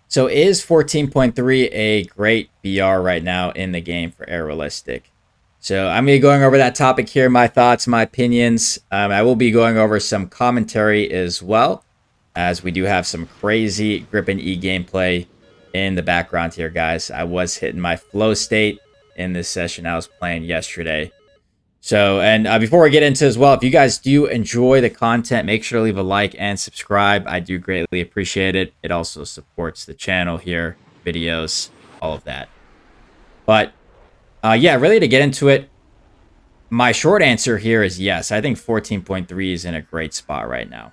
So is 14.3 a great BR right now in the game for air realistic? So I'm going to be going over that topic here, my thoughts, my opinions. I will be going over some commentary as well, as we do have some crazy grip and E gameplay in the background here, guys. I was hitting my flow state in this session I was playing yesterday. So, and before we get into as well, if you guys do enjoy the content, make sure to leave a like and subscribe. I do greatly appreciate it. It also supports the channel here, videos, all of that. But yeah, really to get into it, my short answer here is yes. I think 14.3 is in a great spot right now.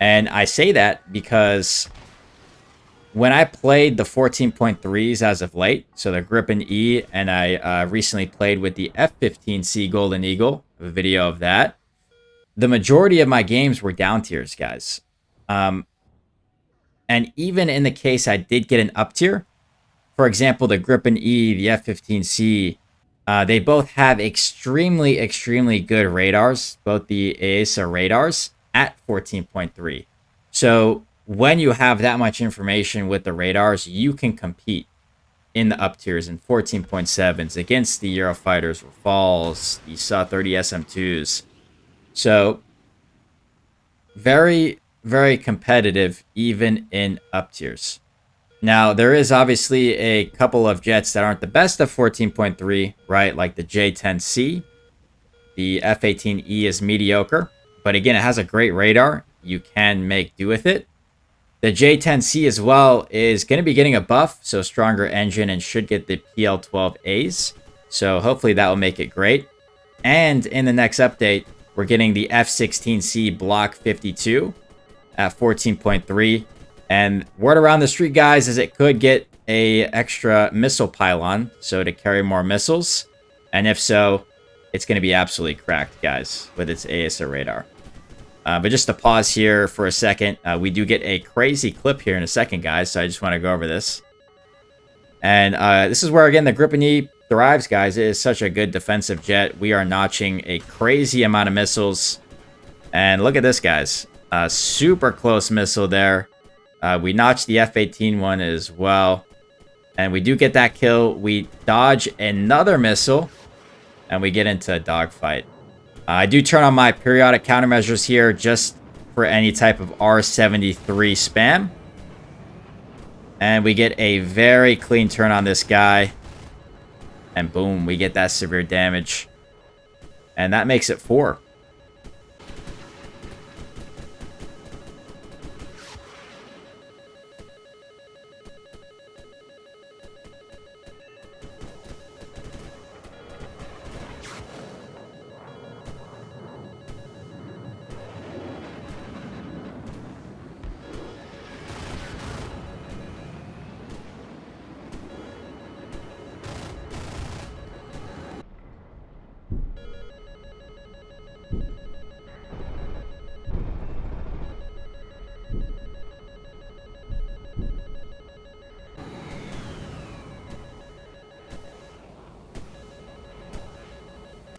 And I say that because when I played the 14.3s as of late, so the Grip and E, and I recently played with the F15C Golden Eagle, a video of that, the majority of my games were down tiers, guys. And even in the case I did get an up tier, for example, the Grip and E, the F15C, they both have extremely, extremely good radars, both the AESA radars at 14.3. So when you have that much information with the radars, you can compete in the up tiers in 14.7s against the Eurofighters, Rafales, the SA-30 SM2s. So very, very competitive even in up tiers. Now, there is obviously a couple of jets that aren't the best of 14.3, right? Like the J10C. The F-18E is mediocre, but again, it has a great radar. You can make do with it. The J10C as well is going to be getting a buff, so stronger engine, and should get the PL12As. So hopefully that will make it great. And in the next update, we're getting the F-16C Block 52 at 14.3. And word around the street, guys, is it could get a extra missile pylon, so to carry more missiles. And if so, it's going to be absolutely cracked, guys, with its AESA radar. But just to pause here for a second, we do get a crazy clip here in a second, guys, so I just want to go over this. And this is where, again, the Grip and E thrives, guys. It is such a good defensive jet. We are notching a crazy amount of missiles. And look at this, guys. Super close missile there. We notched the F-18 one as well. And we do get that kill. We dodge another missile. And we get into a dogfight. I do turn on my periodic countermeasures here just for any type of R73 spam. And we get a very clean turn on this guy. And boom, we get that severe damage. And that makes it 4.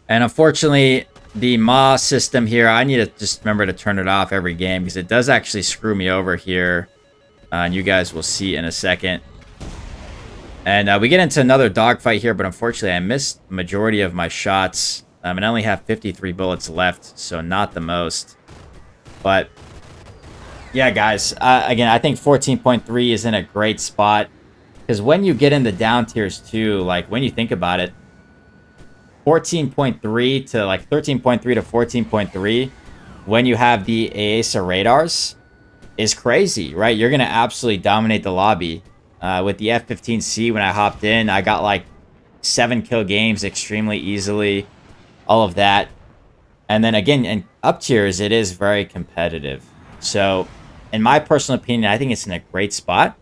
And unfortunately, the MA system here, I need to just remember to turn it off every game because it does actually screw me over here. And you guys will see in a second. And we get into another dogfight here, but unfortunately, I missed the majority of my shots. And I only have 53 bullets left, so not the most. But yeah, guys, again, I think 14.3 is in a great spot. Because when you get in the down tiers too, like when you think about it, 14.3 to like 13.3 to 14.3, when you have the AESA radars, is crazy, right? You're going to absolutely dominate the lobby. With the F-15C, when I hopped in, I got like 7 kill games extremely easily, all of that. And then again, in up tiers, it is very competitive. So, in my personal opinion, I think it's in a great spot.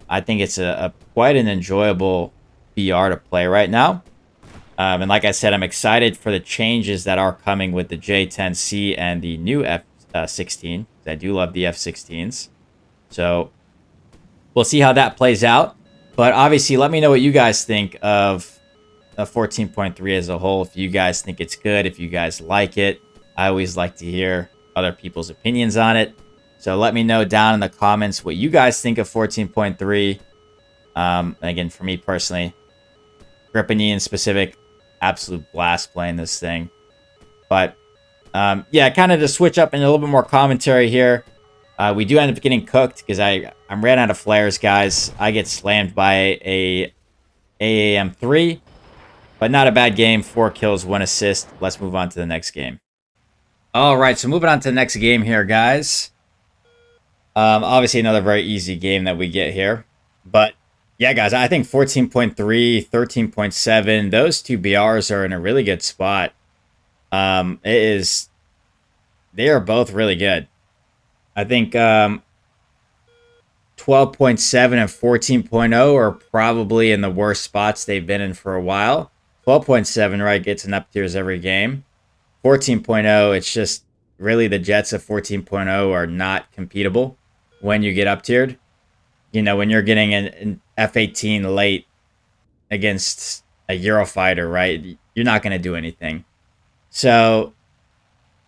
I think it's a quite an enjoyable BR to play right now. And like I said, I'm excited for the changes that are coming with the J10C and the new F-16. I do love the F-16s. So we'll see how that plays out. But obviously, let me know what you guys think of 14.3 as a whole. If you guys think it's good, if you guys like it. I always like to hear other people's opinions on it. So let me know down in the comments what you guys think of 14.3. Again, for me personally, Grippany in specific, absolute blast playing this thing. But yeah, kind of to switch up in a little bit more commentary here. We do end up getting cooked because I'm ran out of flares, guys. I get slammed by a AAM3, but not a bad game. 4 kills, 1 assist. Let's move on to the next game. All right, so moving on to the next game here, guys. Obviously, another very easy game that we get here. But yeah, guys, I think 14.3, 13.7, those two BRs are in a really good spot. They are both really good. I think 12.7 and 14.0 are probably in the worst spots they've been in for a while. 12.7, right, gets an up tiers every game. 14.0, it's just really the Jets of 14.0 are not competable when you get up tiered. You know, when you're getting an F18 late against a Eurofighter, right, you're not going to do anything. So,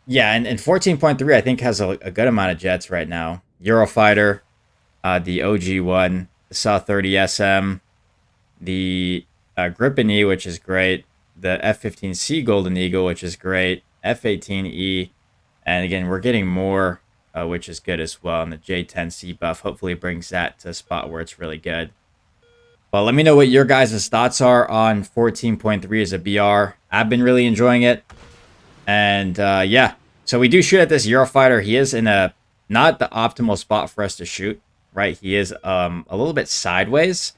yeah, and 14.3, I think, has a good amount of Jets right now. Eurofighter, the OG one, the SAW 30 SM, the Grippany, which is great, the F-15C Golden Eagle, which is great, F-18E, and again, we're getting more, which is good as well, and the J-10C buff hopefully brings that to a spot where it's really good. But let me know what your guys' thoughts are on 14.3 as a BR. I've been really enjoying it, and yeah, so we do shoot at this Eurofighter. He is in a not the optimal spot for us to shoot, right? He is a little bit sideways.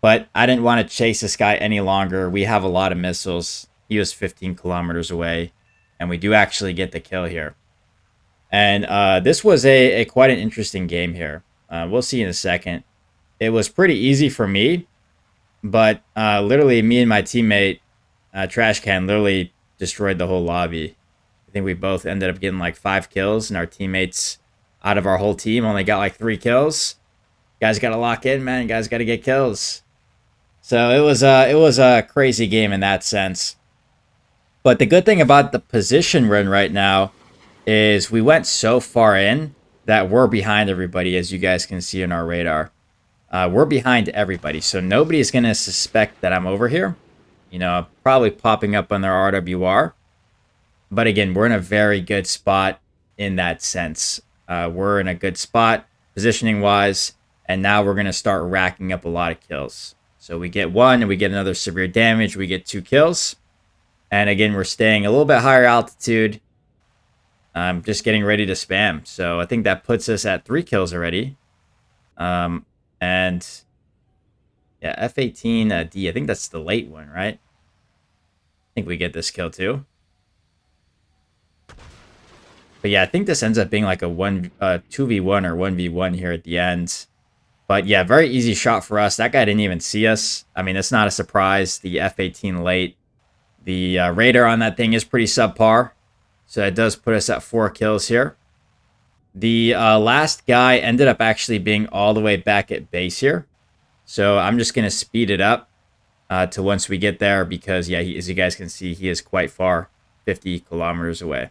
But I didn't want to chase this guy any longer. We have a lot of missiles. He was 15 kilometers away. And we do actually get the kill here. And this was a quite an interesting game here. We'll see in a second. It was pretty easy for me. But literally me and my teammate, Trash Can, literally destroyed the whole lobby. I think we both ended up getting like 5 kills. And our teammates out of our whole team only got like 3 kills. Guys got to lock in, man. You guys got to get kills. So it was a crazy game in that sense. But the good thing about the position we're in right now is we went so far in that we're behind everybody, as you guys can see in our radar. We're behind everybody, so nobody's going to suspect that I'm over here. You know, probably popping up on their RWR. But again, we're in a very good spot in that sense. We're in a good spot positioning-wise, and now we're going to start racking up a lot of kills. So we get 1, and we get another severe damage. We get 2 kills. And again, we're staying a little bit higher altitude. I'm just getting ready to spam. So I think that puts us at 3 kills already. And yeah, F-18D, I think that's the late one, right? I think we get this kill too. But yeah, I think this ends up being like a 2v1 or 1v1 here at the end. But yeah, very easy shot for us. That guy didn't even see us. I mean, it's not a surprise. The F-18 late. The radar on that thing is pretty subpar. So it does put us at 4 kills here. The last guy ended up actually being all the way back at base here. So I'm just going to speed it up to once we get there. Because, yeah, as you guys can see, he is quite far. 50 kilometers away.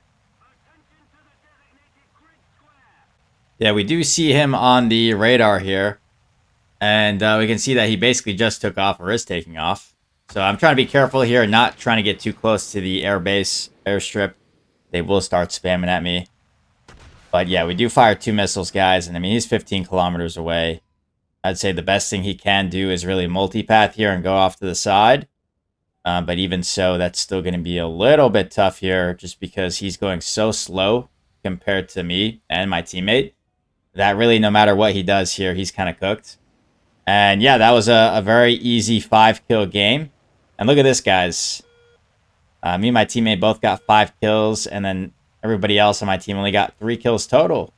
Yeah, we do see him on the radar here. And we can see that he basically just took off or is taking off. So I'm trying to be careful here, not trying to get too close to the airbase, airstrip. They will start spamming at me. But yeah, we do fire 2 missiles, guys. And I mean, he's 15 kilometers away. I'd say the best thing he can do is really multipath here and go off to the side. But even so, that's still going to be a little bit tough here just because he's going so slow compared to me and my teammate. That really, no matter what he does here, he's kind of cooked. And yeah, that was a very easy 5-kill game. And look at this, guys. Me and my teammate both got 5 kills, and then everybody else on my team only got 3 kills total.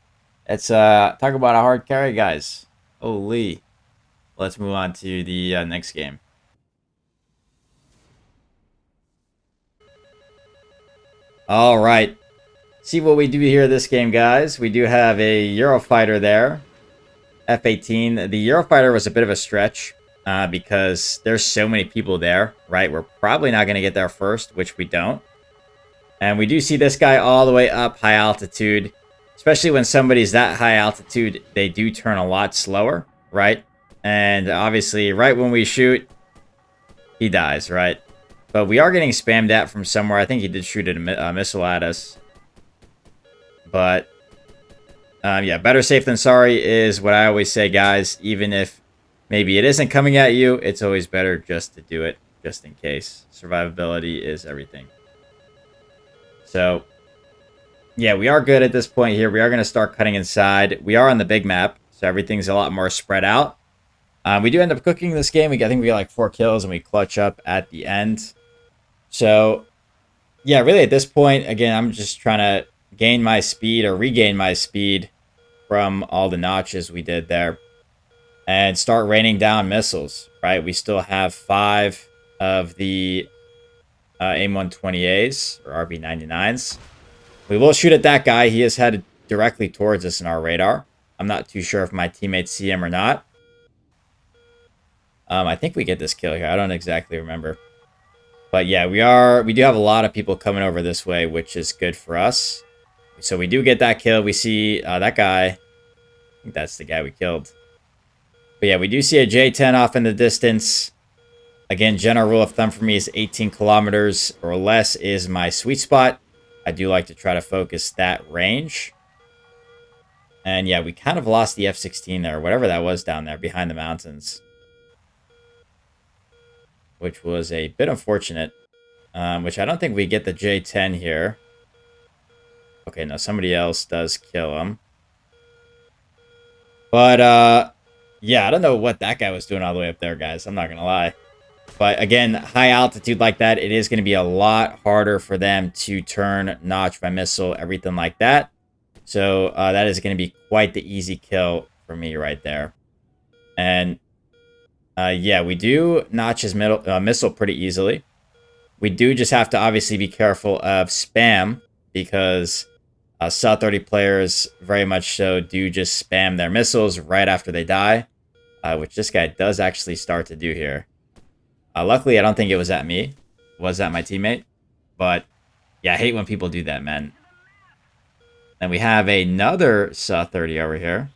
It's talk about a hard carry, guys. Holy. Let's move on to the next game. All right. See what we do here this game, guys. We do have a Eurofighter there. F-18. The Eurofighter was a bit of a stretch because there's so many people there, right? We're probably not going to get there first, which we don't. And we do see this guy all the way up high altitude. especially when somebody's that high altitude, they do turn a lot slower, right? And obviously, right when we shoot, he dies, right? But we are getting spammed at from somewhere. I think he did shoot a missile at us. But, yeah, better safe than sorry is what I always say, guys. Even if maybe it isn't coming at you, it's always better just to do it, just in case. Survivability is everything. So, yeah, we are good at this point here. We are going to start cutting inside. We are on the big map, so everything's a lot more spread out. We do end up cooking this game. I think we get like 4 kills, and we clutch up at the end. So, yeah, really at this point, again, I'm just trying to gain my speed or regain my speed from all the notches we did there and start raining down missiles, right? We still have 5 of the AIM-120As or RB-99s. We will shoot at that guy. He is headed directly towards us in our radar. I'm not too sure if my teammates see him or not. I think we get this kill here. I don't exactly remember. But yeah, we do have a lot of people coming over this way, which is good for us. So we do get that kill. We see that guy. I think that's the guy we killed. But yeah, we do see a J-10 off in the distance. Again, general rule of thumb for me is 18 kilometers or less is my sweet spot. I do like to try to focus that range. And yeah, we kind of lost the F-16 there, whatever that was down there behind the mountains, which was a bit unfortunate, which I don't think we get the J-10 here. Okay, no, somebody else does kill him. But, yeah, I don't know what that guy was doing all the way up there, guys. I'm not going to lie. But, again, high altitude like that, it is going to be a lot harder for them to turn notch by missile, everything like that. So, that is going to be quite the easy kill for me right there. And, yeah, we do notch his missile pretty easily. We do just have to obviously be careful of spam because South 30 players very much so do just spam their missiles right after they die, which this guy does actually start to do here. Luckily, I don't think it was at me. It was at my teammate. But, yeah, I hate when people do that, man. And we have another South 30 over here.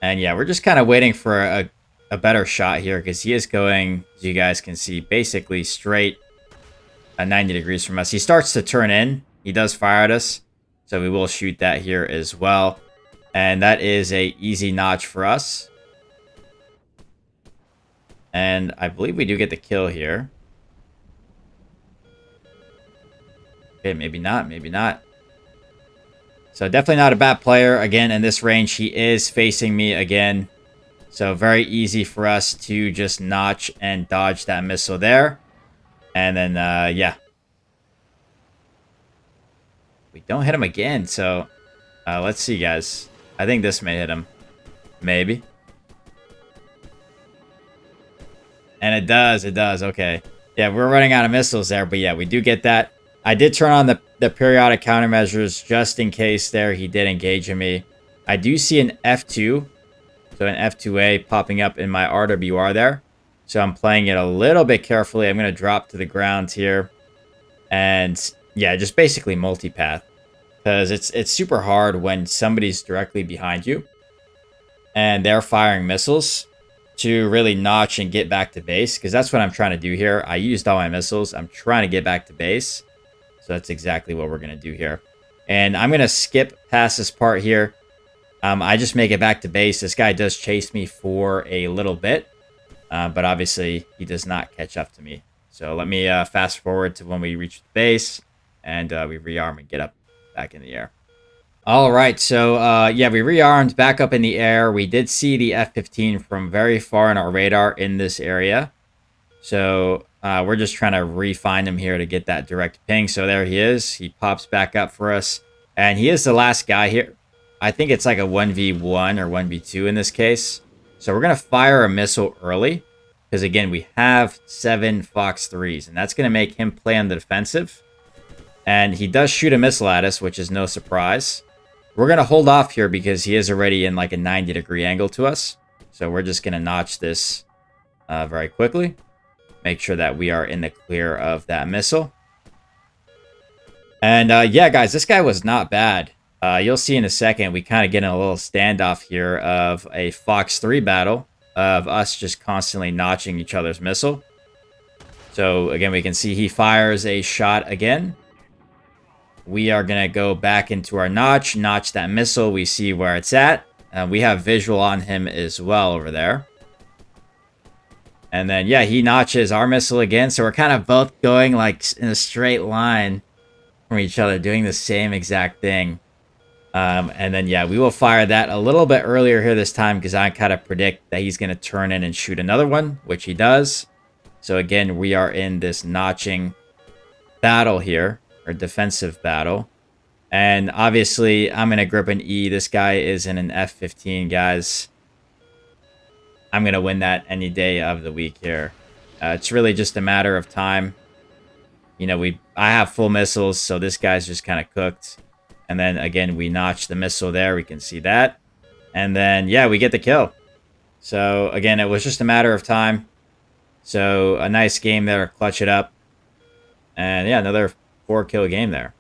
And, yeah, we're just kind of waiting for a better shot here because he is going, as you guys can see, basically straight 90 degrees from us. He starts to turn in. He does fire at us. So we will shoot that here as well. And that is a easy notch for us. And I believe we do get the kill here. Okay, maybe not. Maybe not. So definitely not a bad player. Again, in this range, he is facing me again. So very easy for us to just notch and dodge that missile there. And then, yeah. We don't hit him again. So let's see, guys. I think this may hit him. Maybe. And it does. It does. Okay. Yeah, we're running out of missiles there. But yeah, we do get that. I did turn on the periodic countermeasures just in case there he did engage in me. I do see an F2. So an F2A popping up in my RWR there. So I'm playing it a little bit carefully. I'm going to drop to the ground here. And yeah, just basically multipath. Because it's super hard when somebody's directly behind you. And they're firing missiles to really notch and get back to base. Because that's what I'm trying to do here. I used all my missiles. I'm trying to get back to base. So that's exactly what we're going to do here. And I'm going to skip past this part here. I just make it back to base. This guy does chase me for a little bit. But obviously, he does not catch up to me. So let me fast forward to when we reach the base. And we rearm and get up back in the air. All right. So, yeah, we rearmed back up in the air. We did see the F-15 from very far in our radar in this area. So we're just trying to refine him here to get that direct ping. So there he is. He pops back up for us. And he is the last guy here. I think it's like a 1v1 or 1v2 in this case. So we're going to fire a missile early. Because, again, we have 7 Fox 3s. And that's going to make him play on the defensive. And he does shoot a missile at us, which is no surprise. We're going to hold off here because he is already in like a 90-degree angle to us. So we're just going to notch this very quickly. Make sure that we are in the clear of that missile. And yeah, guys, this guy was not bad. You'll see in a second, we kind of get in a little standoff here of a Fox 3 battle of us just constantly notching each other's missile. So again, we can see he fires a shot again. We are going to go back into our notch that missile. We see where it's at. We have visual on him as well over there. And then, yeah, he notches our missile again. So we're kind of both going like in a straight line from each other, doing the same exact thing. And then, yeah, we will fire that a little bit earlier here this time because I kind of predict that he's going to turn in and shoot another one, which he does. So again, we are in this notching battle here, or defensive battle. And obviously, I'm going to grip an E. This guy is in an F-15, guys. I'm going to win that any day of the week here. It's really just a matter of time. You know, I have full missiles, so this guy's just kind of cooked. And then, again, we notch the missile there. We can see that. And then, yeah, we get the kill. So, again, it was just a matter of time. So, a nice game there. Clutch it up. And, yeah, another 4-kill game there.